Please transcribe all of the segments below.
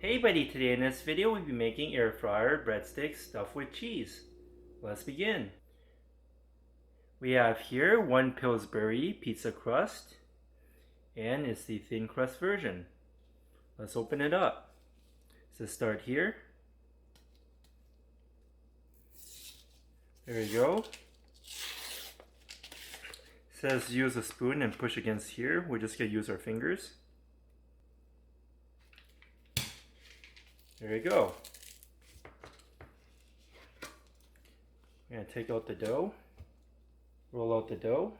Hey buddy, today in this video we'll be making air fryer breadsticks stuffed with cheese. Let's begin. We have here one Pillsbury pizza crust, and it's the thin crust version. Let's open it up. So start here. There you go. It says use a spoon and push against here. We're just going to use our fingers. There you go. We're going to take out the dough, roll out the dough.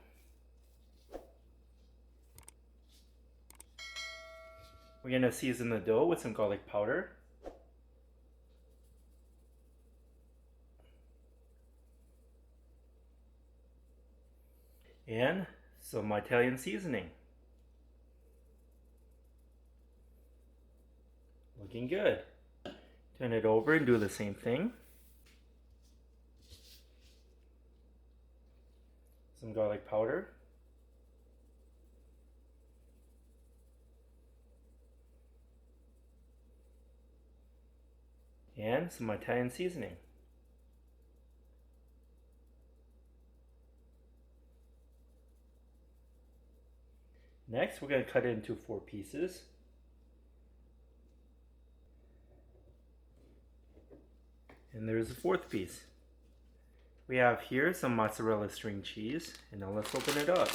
We're going to season the dough with some garlic powder. And some Italian seasoning. Looking good. Turn it over and do the same thing. Some garlic powder. And some Italian seasoning. Next, we're going to cut it into 4 pieces. And there's the 4th piece. We have here some mozzarella string cheese, and now let's open it up.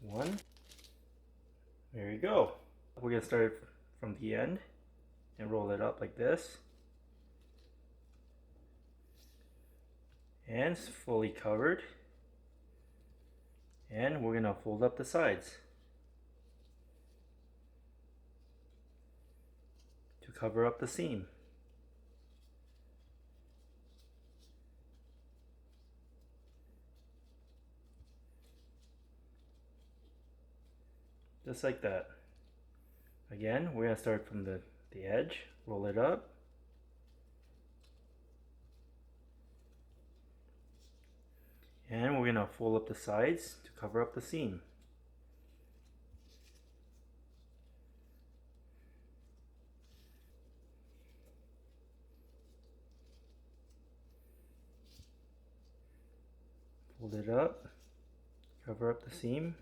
One. There you go. We're going to start from the end and roll it up like this. And it's fully covered. And we're going to fold up the sides to cover up the seam. Just like that. Again, we're going to start from the edge, roll it up. And we're going to fold up the sides to cover up the seam. Fold it up, cover up the seam.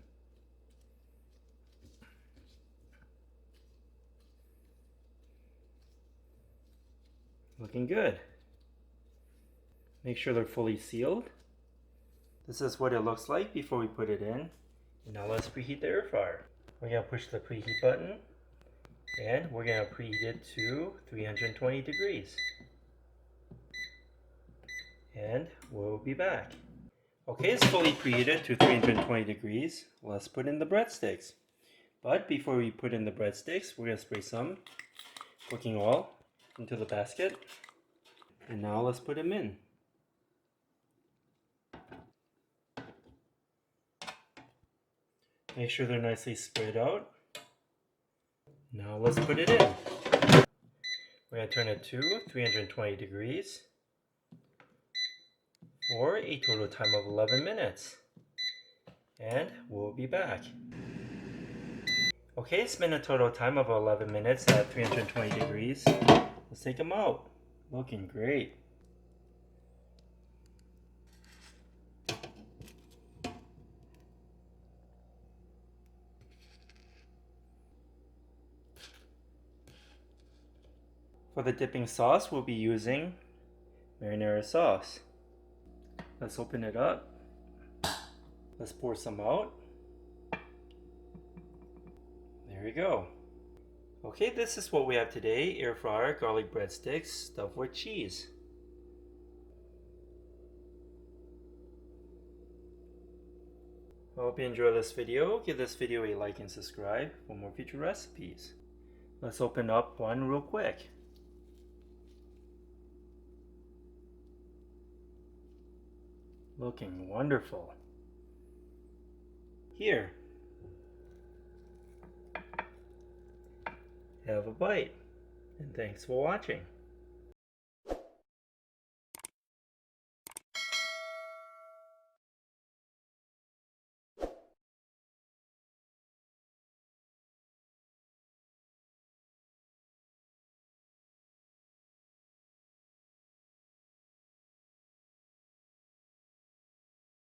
Looking good. Make sure they're fully sealed. This is what it looks like before we put it in. And now let's preheat the air fryer. We're going to push the preheat button, and we're going to preheat it to 320 degrees. And we'll be back. Okay, it's fully preheated to 320 degrees. Let's put in the breadsticks. But before we put in the breadsticks, we're going to spray some cooking oil into the basket. And now let's put them in. Make sure they're nicely spread out. Now let's put it in. We're going to turn it to 320 degrees for a total time of 11 minutes. And we'll be back. Okay, it's been a total time of 11 minutes at 320 degrees. Let's take them out. Looking great. For the dipping sauce, we'll be using marinara sauce. Let's open it up. Let's pour some out. There you go. Okay, this is what we have today. Air fryer garlic breadsticks stuffed with cheese. I hope you enjoy this video. Give this video a like and subscribe for more future recipes. Let's open up one real quick. Looking wonderful. Here. Have a bite. And thanks for watching.